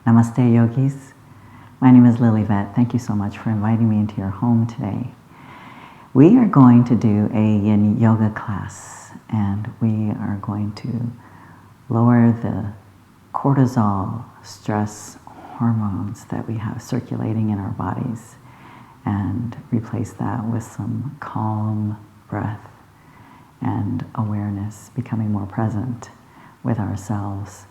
Namaste, yogis. My name is Lily Vet. Thank you so much for inviting me into your home today. We are going to do a yin yoga class, and we are going to lower the cortisol stress hormones that we have circulating in our bodies and replace that with some calm breath and awareness, becoming more present with ourselves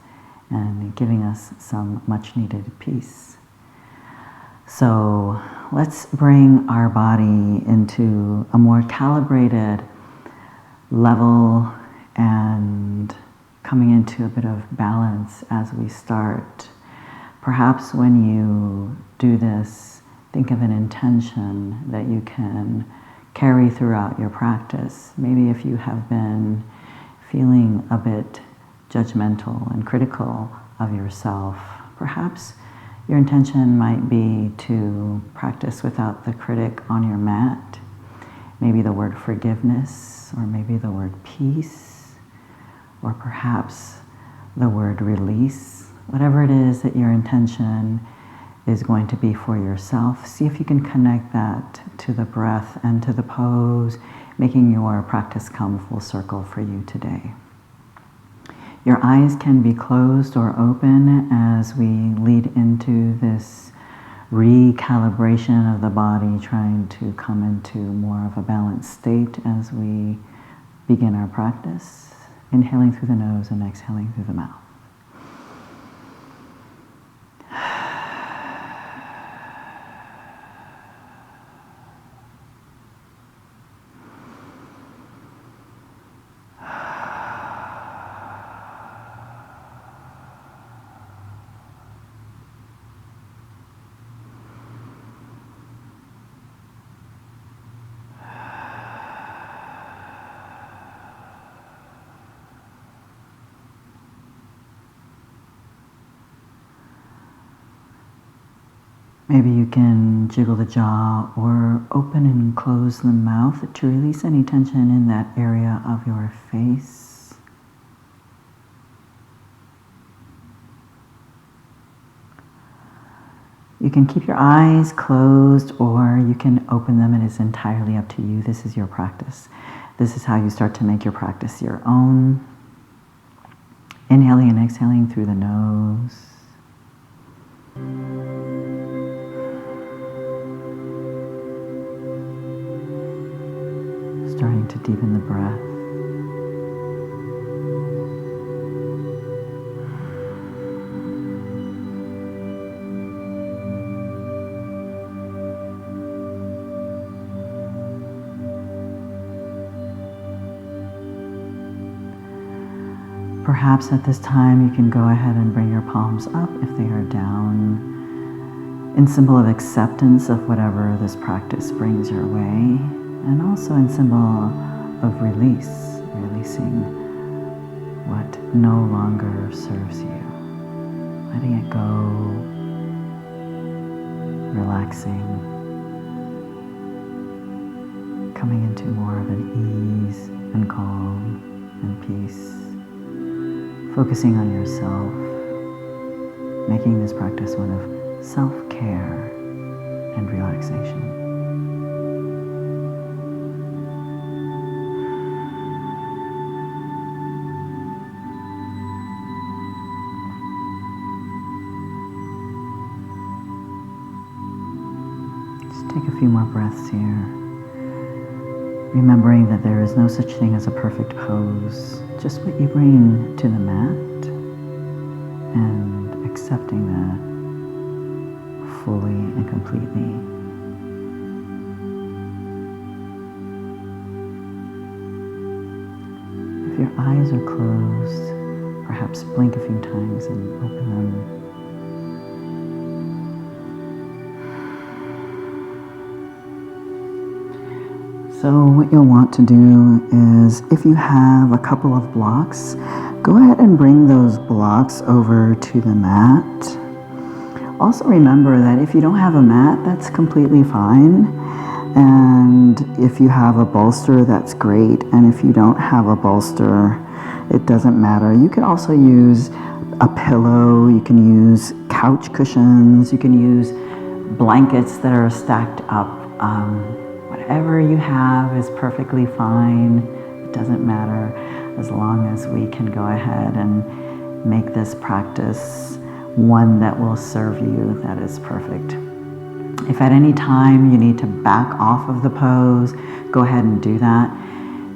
and giving us some much needed peace. So let's bring our body into a more calibrated level and coming into a bit of balance as we start. Perhaps when you do this, think of an intention that you can carry throughout your practice. Maybe if you have been feeling a bit judgmental and critical of yourself, perhaps your intention might be to practice without the critic on your mat. Maybe the word forgiveness, or maybe the word peace, or perhaps the word release. Whatever it is that your intention is going to be for yourself, see if you can connect that to the breath and to the pose, making your practice come full circle for you today. Your eyes can be closed or open as we lead into this recalibration of the body, trying to come into more of a balanced state as we begin our practice. Inhaling through the nose and exhaling through the mouth. Maybe you can jiggle the jaw or open and close the mouth to release any tension in that area of your face. You can keep your eyes closed or you can open them. It is entirely up to you. This is your practice. This is how you start to make your practice your own. Inhaling and exhaling through the nose. Starting to deepen the breath. Perhaps at this time you can go ahead and bring your palms up if they are down in symbol of acceptance of whatever this practice brings your way. And also in symbol of release, releasing what no longer serves you. Letting it go, relaxing, coming into more of an ease and calm and peace. Focusing on yourself, making this practice one of self-care and relaxation. Take a few more breaths here, remembering that there is no such thing as a perfect pose, just what you bring to the mat, and accepting that fully and completely. If your eyes are closed, perhaps blink a few times and open them. So what you'll want to do is, if you have a couple of blocks, go ahead and bring those blocks over to the mat. Also remember that if you don't have a mat, that's completely fine. And if you have a bolster, that's great. And if you don't have a bolster, it doesn't matter. You can also use a pillow, you can use couch cushions, you can use blankets that are stacked up. Whatever you have is perfectly fine. It doesn't matter, as long as we can go ahead and make this practice one that will serve you. That is perfect. If at any time you need to back off of the pose, go ahead and do that.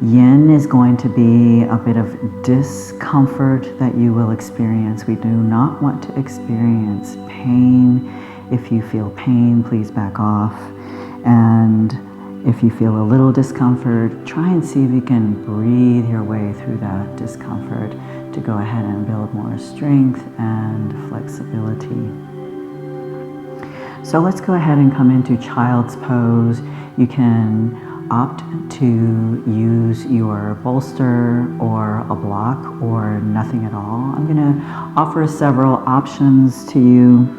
Yin is going to be a bit of discomfort that you will experience. We do not want to experience pain. If you feel pain, please back off. And if you feel a little discomfort, try and see if you can breathe your way through that discomfort to go ahead and build more strength and flexibility. So let's go ahead and come into child's pose. You can opt to use your bolster or a block or nothing at all. I'm going to offer several options to you.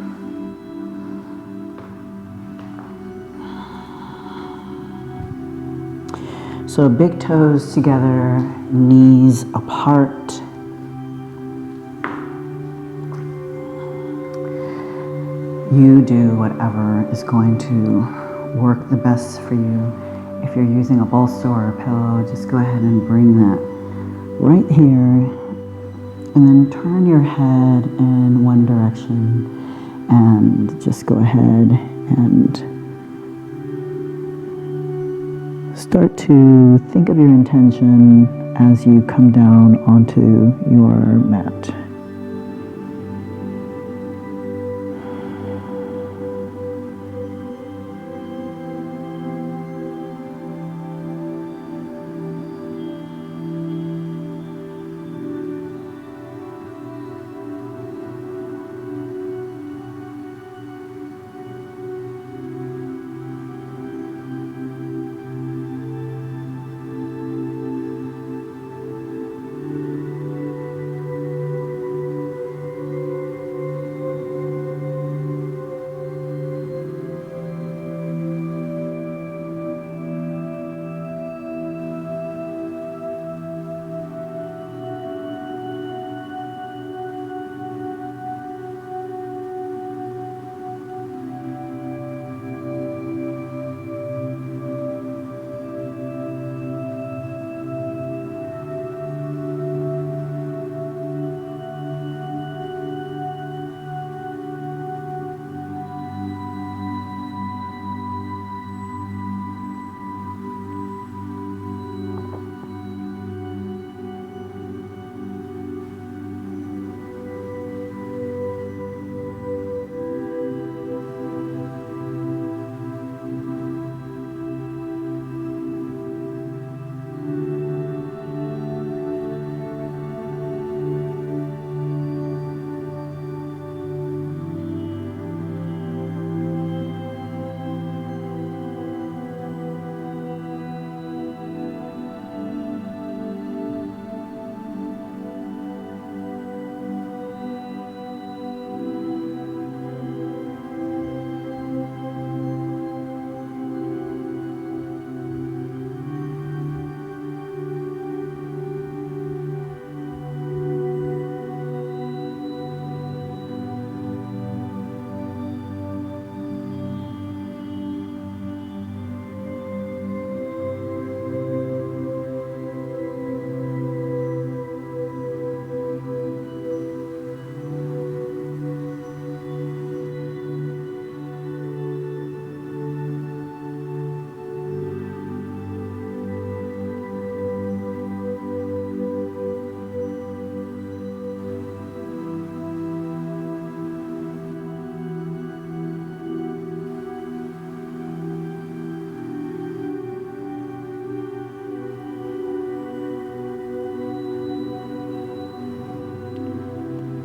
So big toes together, knees apart. You do whatever is going to work the best for you. If you're using a bolster or a pillow, just go ahead and bring that right here, and then turn your head in one direction, and just go ahead and start to think of your intention as you come down onto your mat.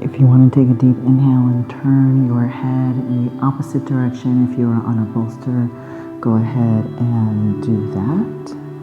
If you want to take a deep inhale and turn your head in the opposite direction, if you are on a bolster, go ahead and do that.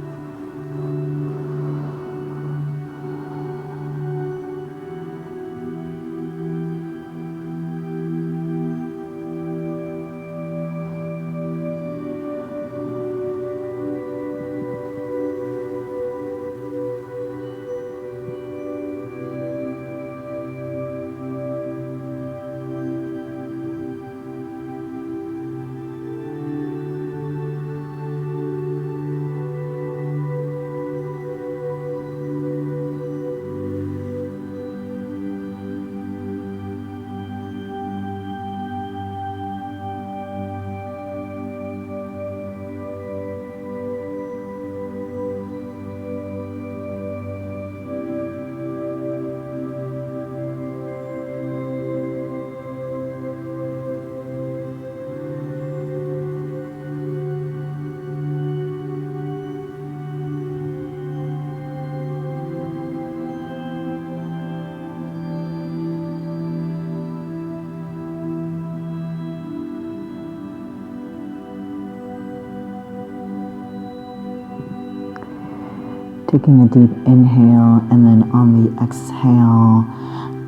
Taking a deep inhale, and then on the exhale,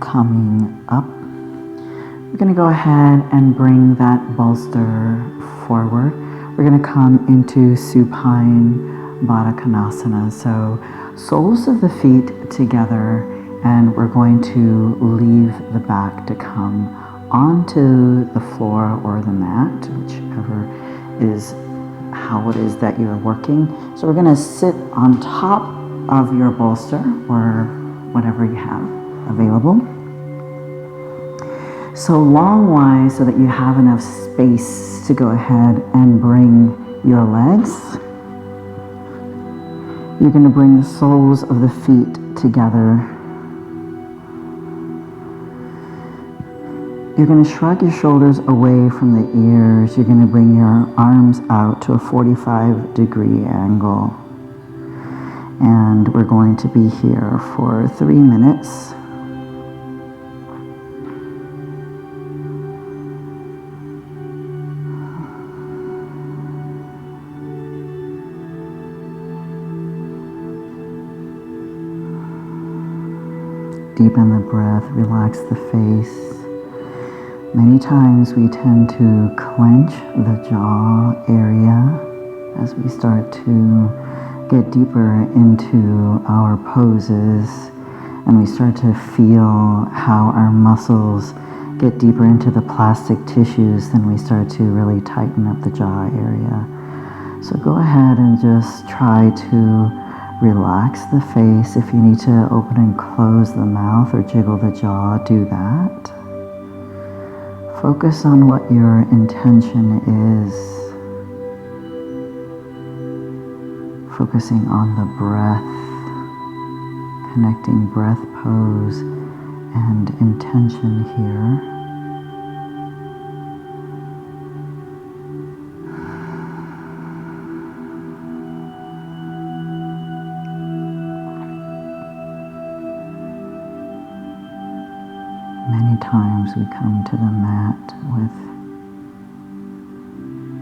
coming up. We're going to go ahead and bring that bolster forward. We're going to come into supine Baddha Konasana. So soles of the feet together, and we're going to leave the back to come onto the floor or the mat, whichever is how it is that you're working. So we're going to sit on top of your bolster or whatever you have available. So long-wise so that you have enough space to go ahead and bring your legs. You're going to bring the soles of the feet together. You're going to shrug your shoulders away from the ears. You're going to bring your arms out to a 45-degree angle. And we're going to be here for 3 minutes. Deepen the breath, relax the face. Many times we tend to clench the jaw area as we start to get deeper into our poses, and we start to feel how our muscles get deeper into the plastic tissues, then we start to really tighten up the jaw area. So go ahead and just try to relax the face. If you need to open and close the mouth or jiggle the jaw, do that. Focus on what your intention is. Focusing on the breath, connecting breath, pose, and intention here. Many times we come to the mat with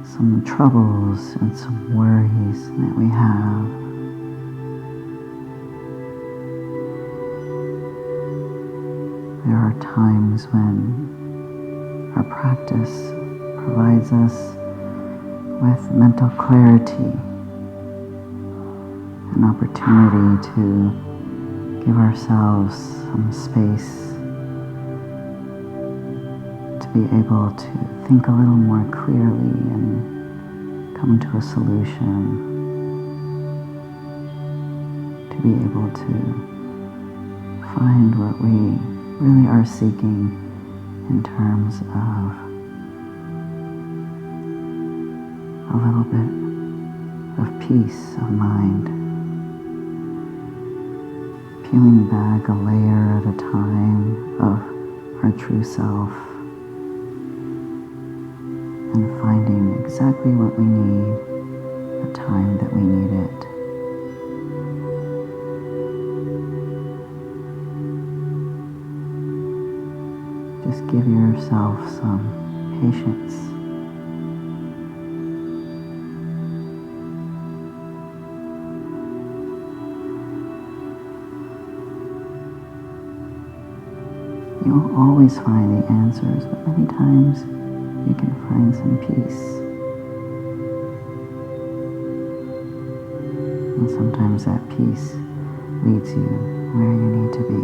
some troubles and some worries that we have. There are times when our practice provides us with mental clarity, an opportunity to give ourselves some space be able to think a little more clearly and come to a solution, to be able to find what we really are seeking in terms of a little bit of peace of mind, peeling back a layer at a time of our true self, and finding exactly what we need, the time that we need it. Just give yourself some patience. You'll always find the answers, but many times you can find some peace. And sometimes that peace leads you where you need to be.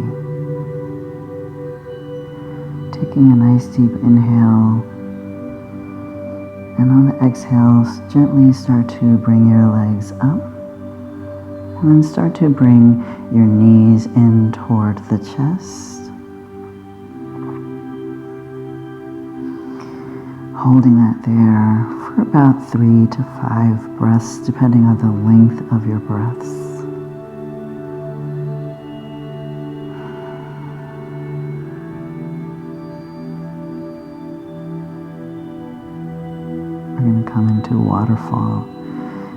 Taking a nice deep inhale, and on the exhales, gently start to bring your legs up, and then start to bring your knees in toward the chest. Holding that there for about 3 to 5 breaths, depending on the length of your breaths. We're going to come into waterfall.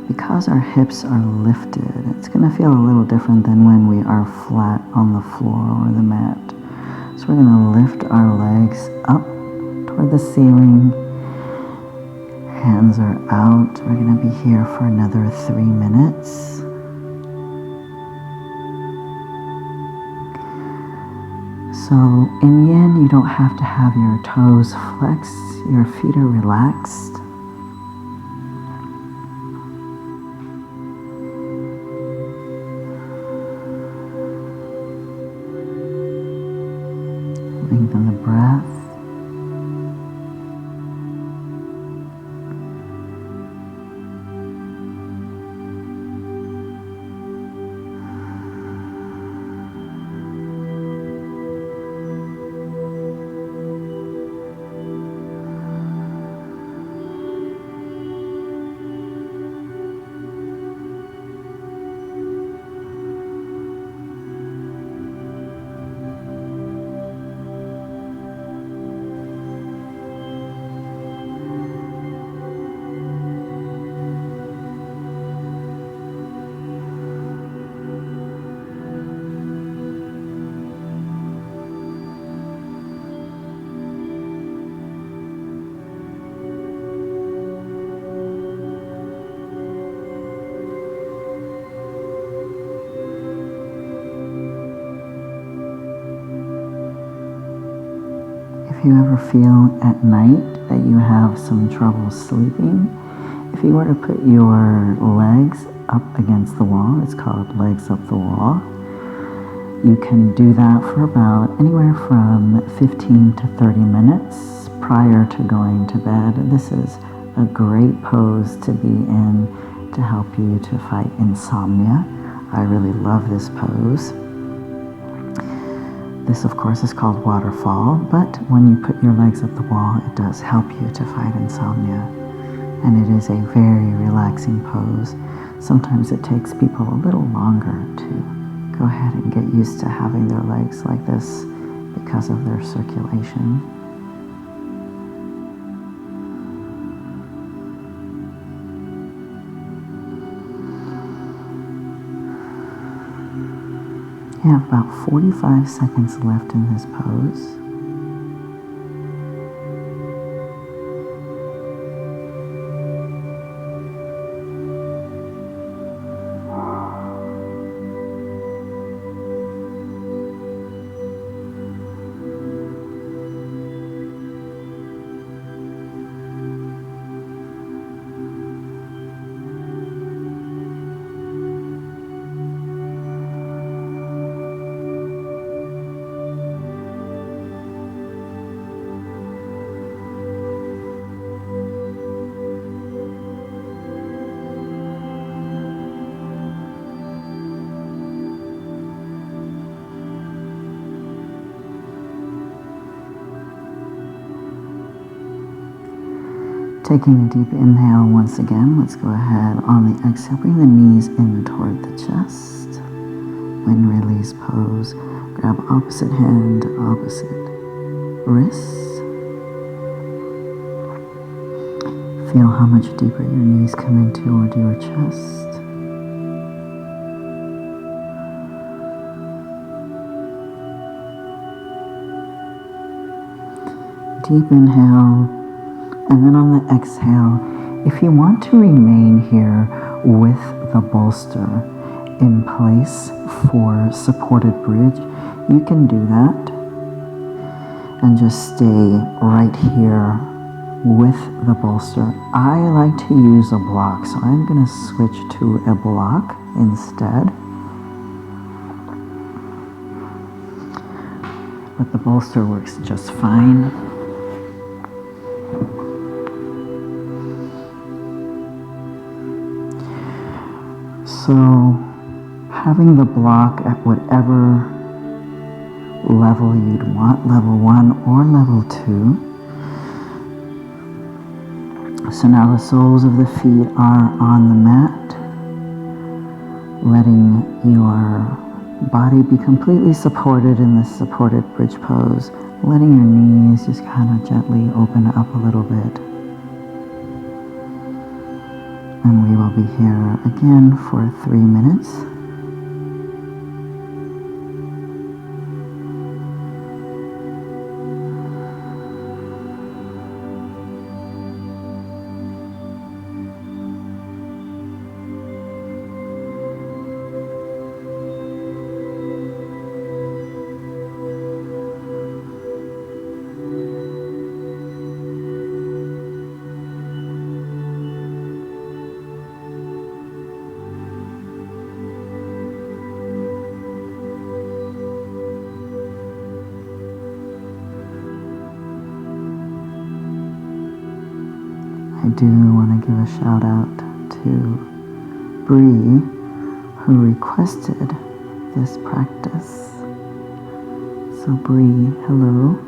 Because our hips are lifted, it's going to feel a little different than when we are flat on the floor or the mat. So we're going to lift our legs up toward the ceiling. Hands are out. We're going to be here for another 3 minutes. So in yin, you don't have to have your toes flexed, your feet are relaxed. Lengthen the breath. If you ever feel at night that you have some trouble sleeping, if you were to put your legs up against the wall, it's called legs up the wall, you can do that for about anywhere from 15 to 30 minutes prior to going to bed. This is a great pose to be in to help you to fight insomnia. I really love this pose. This, of course, is called waterfall, but when you put your legs up the wall, it does help you to fight insomnia. And it is a very relaxing pose. Sometimes it takes people a little longer to go ahead and get used to having their legs like this because of their circulation. You have about 45 seconds left in this pose. Taking a deep inhale once again, let's go ahead on the exhale, bring the knees in toward the chest. When release pose, grab opposite hand, opposite wrist. Feel how much deeper your knees come in toward your chest. Deep inhale. And then on the exhale, if you want to remain here with the bolster in place for supported bridge, you can do that and just stay right here with the bolster. I like to use a block, so I'm going to switch to a block instead. But the bolster works just fine. So having the block at whatever level you'd want, level 1 or level 2. So now the soles of the feet are on the mat, letting your body be completely supported in this supported bridge pose, letting your knees just kind of gently open up a little bit. And we will be here again for 3 minutes. I do want to give a shout out to Bree, who requested this practice. So Bree, hello,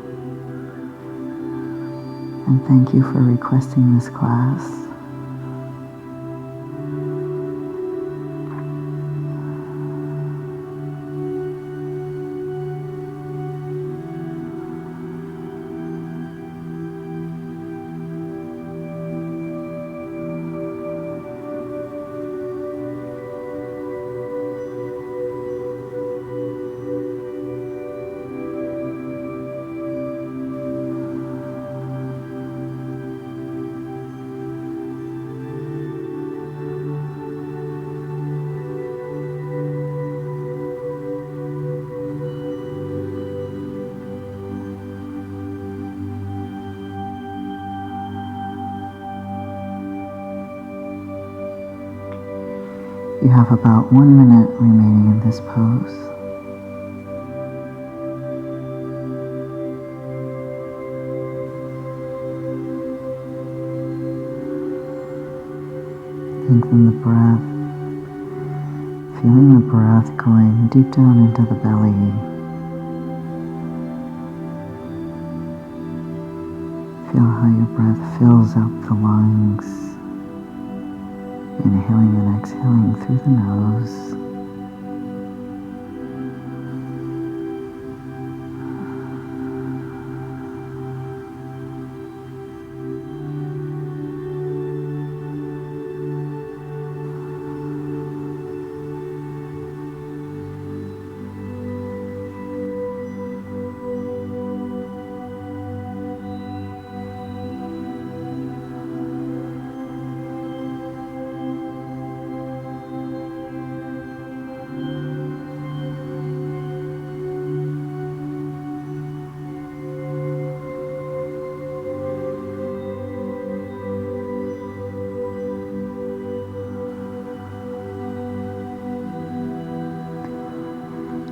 and thank you for requesting this class. You have about 1 minute remaining in this pose. Lengthen the breath, feeling the breath going deep down into the belly. Feel how your breath fills up the lungs. Inhaling and exhaling through the nose.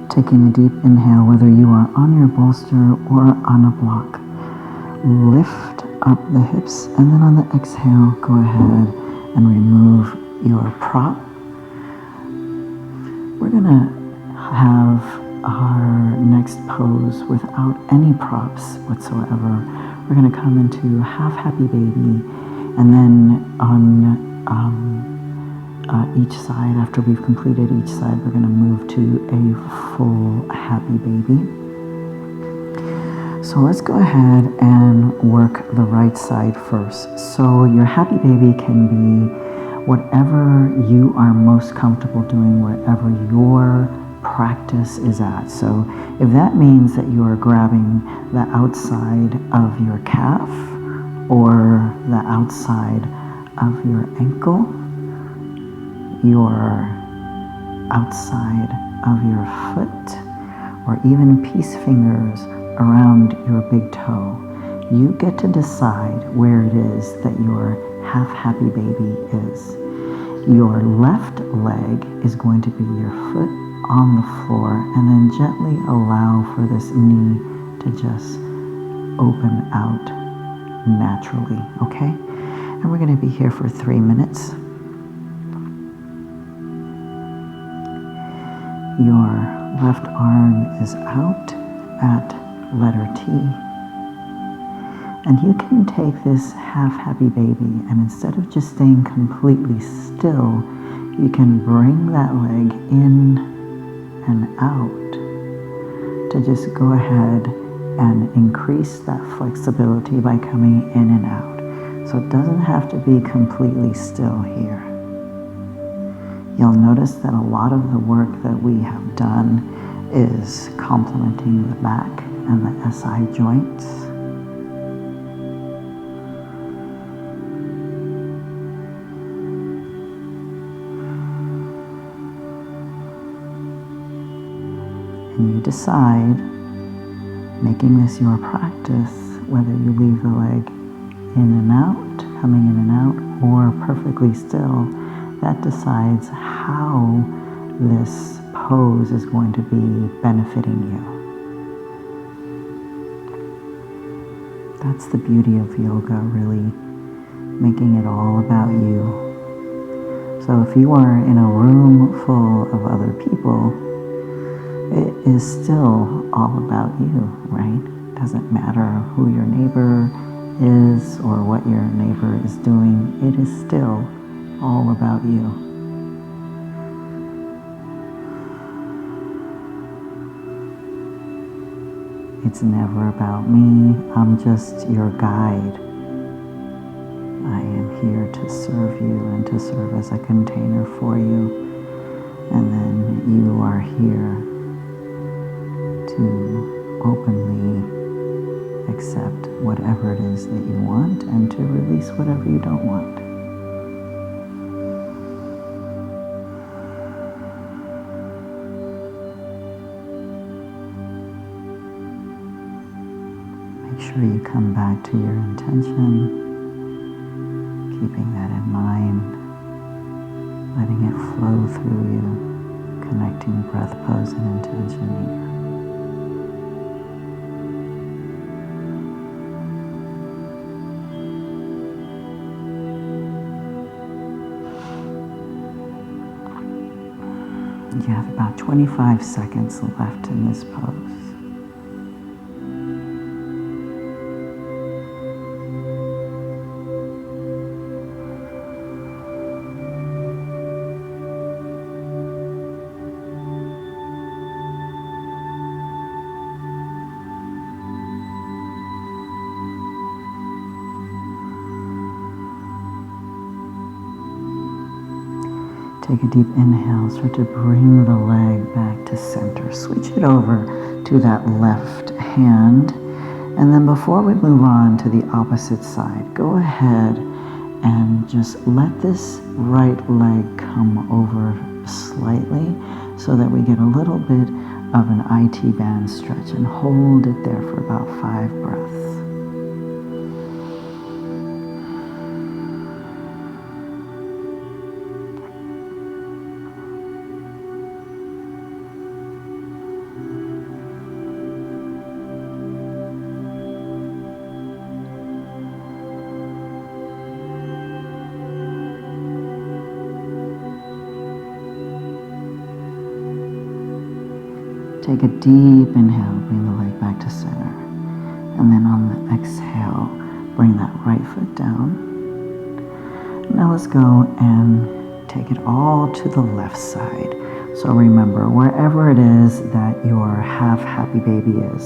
Taking a deep inhale, whether you are on your bolster or on a block. Lift up the hips, and then on the exhale, go ahead and remove your prop. We're going to have our next pose without any props whatsoever. We're going to come into half happy baby, and then on each side, after we've completed each side, we're going to move to a full happy baby. So let's go ahead and work the right side first. So your happy baby can be whatever you are most comfortable doing, wherever your practice is at. So if that means that you are grabbing the outside of your calf or the outside of your ankle, your outside of your foot, or even peace fingers around your big toe, you get to decide where it is that your half happy baby is. Your left leg is going to be your foot on the floor, and then gently allow for this knee to just open out naturally, okay? And we're going to be here for 3 minutes. Your left arm is out at letter T. And you can take this half happy baby, and instead of just staying completely still, you can bring that leg in and out to just go ahead and increase that flexibility by coming in and out. So it doesn't have to be completely still here. You'll notice that a lot of the work that we have done is complementing the back and the SI joints. And you decide, making this your practice, whether you leave the leg in and out, coming in and out, or perfectly still. That decides how this pose is going to be benefiting you. That's the beauty of yoga, really. making it all about you. So if you are in a room full of other people, it is still all about you, right? Doesn't matter who your neighbor is or what your neighbor is doing. It is still all about you. It's never about me. I'm just your guide. I am here to serve you and to serve as a container for you. And then you are here to openly accept whatever it is that you want and to release whatever you don't want. Make sure you come back to your intention, keeping that in mind, letting it flow through you, connecting breath, pose, and intention here. You have about 25 seconds left in this pose. Take a deep inhale, start to bring the leg back to center. Switch it over to that left hand. And then before we move on to the opposite side, go ahead and just let this right leg come over slightly so that we get a little bit of an IT band stretch, and hold it there for about 5 breaths. Take a deep inhale, bring the leg back to center. And then on the exhale, bring that right foot down. Now let's go and take it all to the left side. So remember, wherever it is that your half happy baby is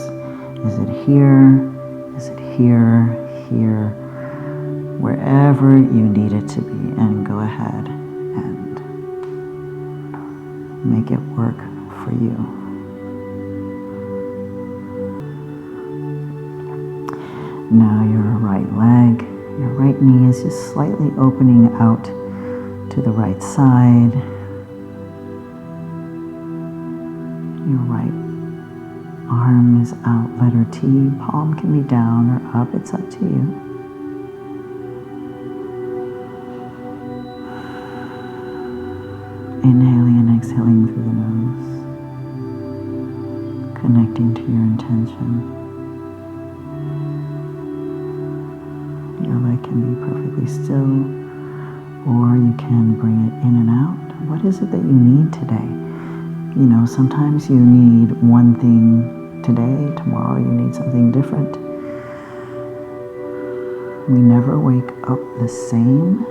it here? Is it here? Here? Wherever you need it to be. And go ahead and make it work for you. Now your right leg, your right knee is just slightly opening out to the right side. Your right arm is out, letter T. Palm can be down or up, it's up to you. Inhaling and exhaling through the nose, connecting to your intention. Your leg can be perfectly still, or you can bring it in and out. What is it that you need today? You know, sometimes you need one thing today, tomorrow you need something different. We never wake up the same,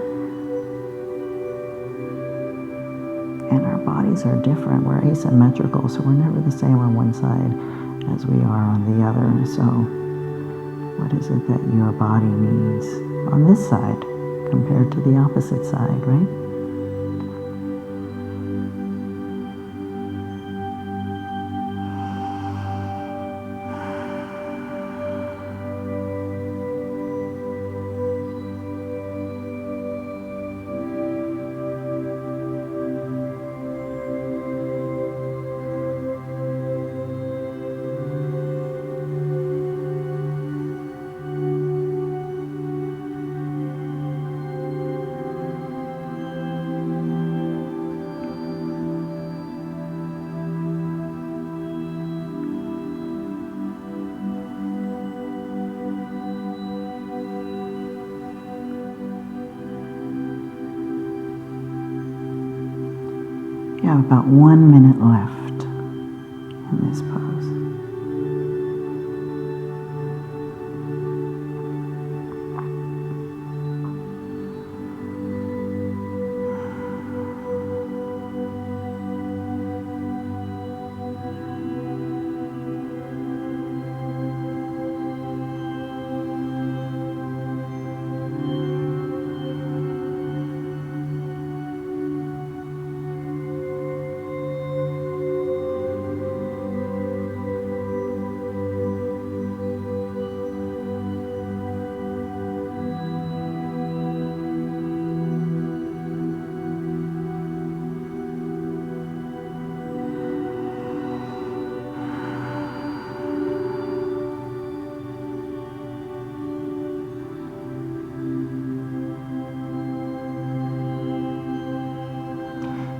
and our bodies are different. We're asymmetrical, so we're never the same on one side as we are on the other. So what is it that your body needs on this side compared to the opposite side, right? have about 1 minute left in this pose.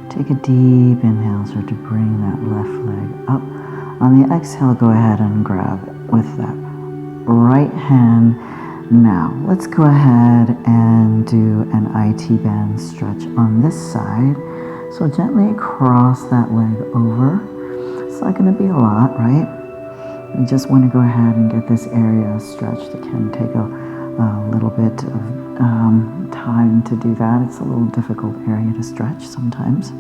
Take a deep inhale, start to bring that left leg up. On the exhale, go ahead and grab with that right hand. Now, let's go ahead and do an IT band stretch on this side. So gently cross that leg over. It's not going to be a lot, right? We just want to go ahead and get this area stretched. It can take a little bit of time to do that. It's a little difficult area to stretch sometimes.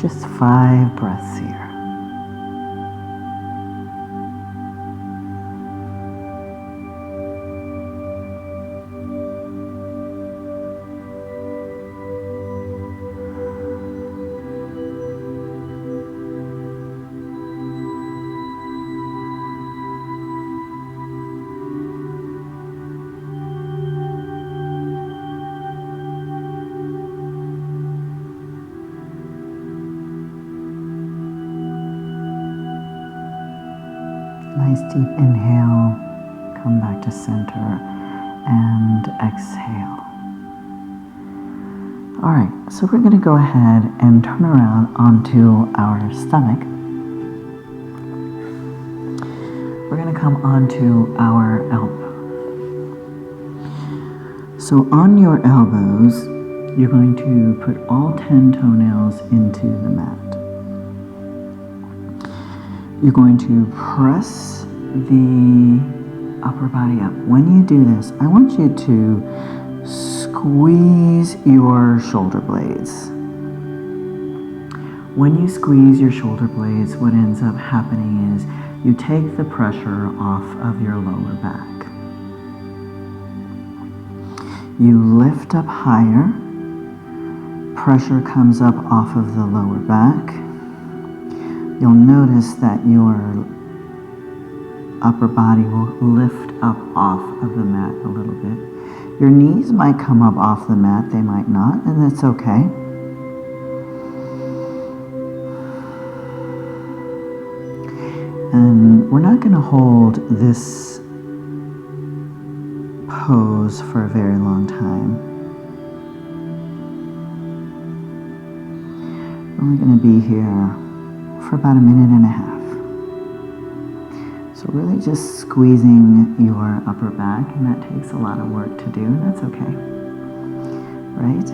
Just 5 breaths here. Nice deep inhale, come back to center, and exhale. All right, so we're going to go ahead and turn around onto our stomach. We're going to come onto our elbow. So on your elbows, you're going to put all 10 toenails into the mat. You're going to press the upper body up. When you do this, I want you to squeeze your shoulder blades. When you squeeze your shoulder blades, what ends up happening is you take the pressure off of your lower back. You lift up higher. Pressure comes up off of the lower back. You'll notice that your upper body will lift up off of the mat a little bit. Your knees might come up off the mat, they might not, and that's okay. And we're not going to hold this pose for a very long time. We're only going to be here for about 1.5 minutes. So really just squeezing your upper back, and that takes a lot of work to do, and that's okay, right?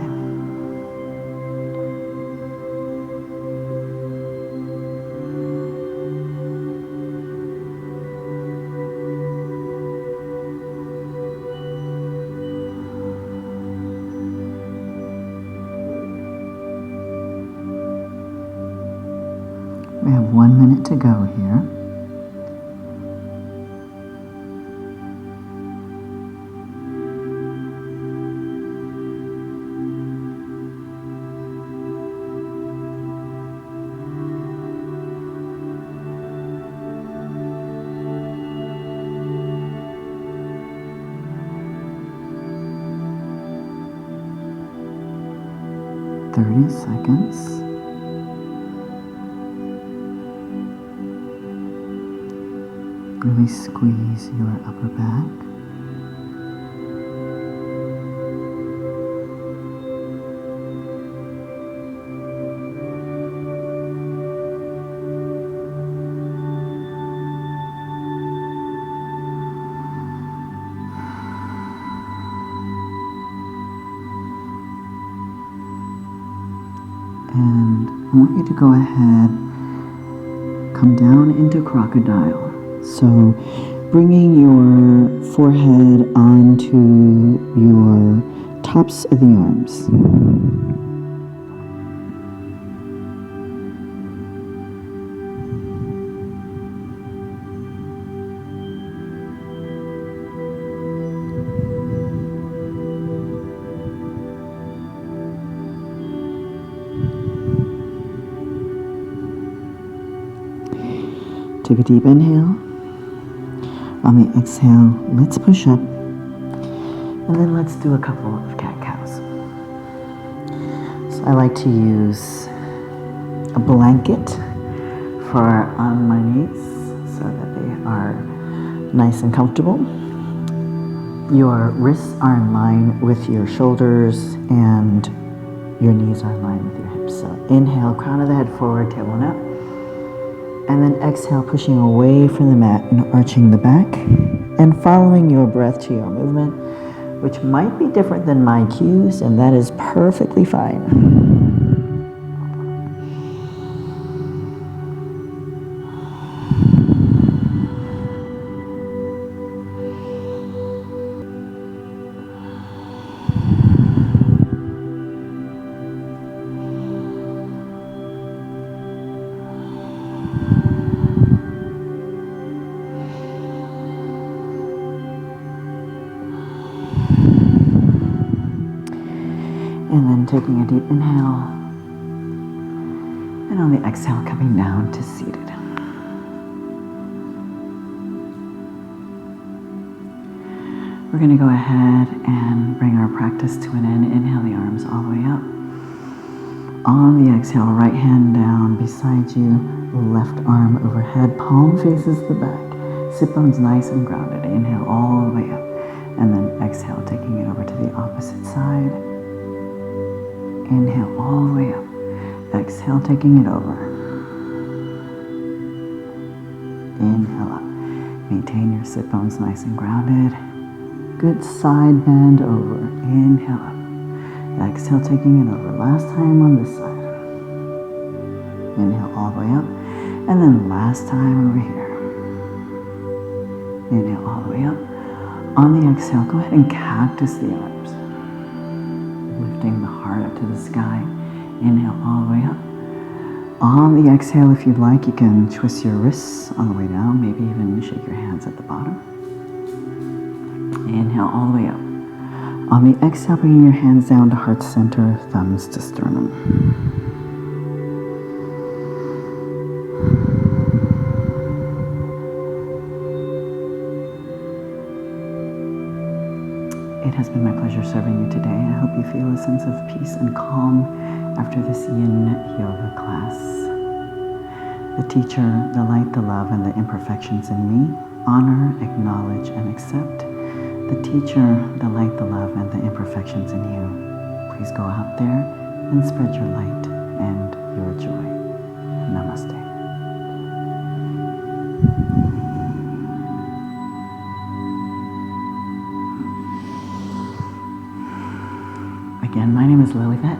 We have 1 minute to go here. Thirty seconds. Really squeeze your upper back. And I want you to go ahead, come down into crocodile. So bringing your forehead onto your tops of the arms. Take a deep inhale. On the exhale, let's push up. And then let's do a couple of cat-cows. So I like to use a blanket on my knees so that they are nice and comfortable. Your wrists are in line with your shoulders and your knees are in line with your hips. So inhale, crown of the head forward, tailbone up. And then exhale, pushing away from the mat and arching the back. And following your breath to your movement, which might be different than my cues, and that is perfectly fine. And then taking a deep inhale, and on the exhale, coming down to seated. We're going to go ahead and bring our practice to an end. Inhale the arms all the way up. On the exhale, right hand down beside you, left arm overhead, palm faces the back. Sit bones nice and grounded. Inhale all the way up. And then exhale, taking it over to the opposite side. Inhale all the way up. Exhale, taking it over. Inhale up. Maintain your sit bones nice and grounded. Good side bend over. Inhale up. Exhale, taking it over. Last time on this side. Inhale all the way up. And then last time over here. Inhale all the way up. On the exhale, go ahead and cactus the arms. Lifting the heart up to the sky. Inhale all the way up. On the exhale, if you'd like, you can twist your wrists on the way down. Maybe even shake your hands at the bottom. Inhale all the way up. On the exhale, bringing your hands down to heart center, thumbs to sternum. It has been my pleasure serving you today. I hope you feel a sense of peace and calm after this yin yoga class. The teacher, the light, the love, and the imperfections in me, honor, acknowledge, and accept. The teacher, the light, the love, and the imperfections in you. Please go out there and spread your light and your joy. Namaste. Again, my name is Lilybet,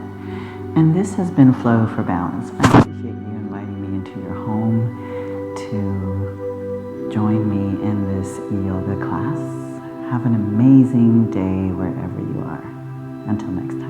and this has been Flow for Balance. I appreciate you inviting me into your home to join me in this yoga class. Have an amazing day wherever you are. Until next time.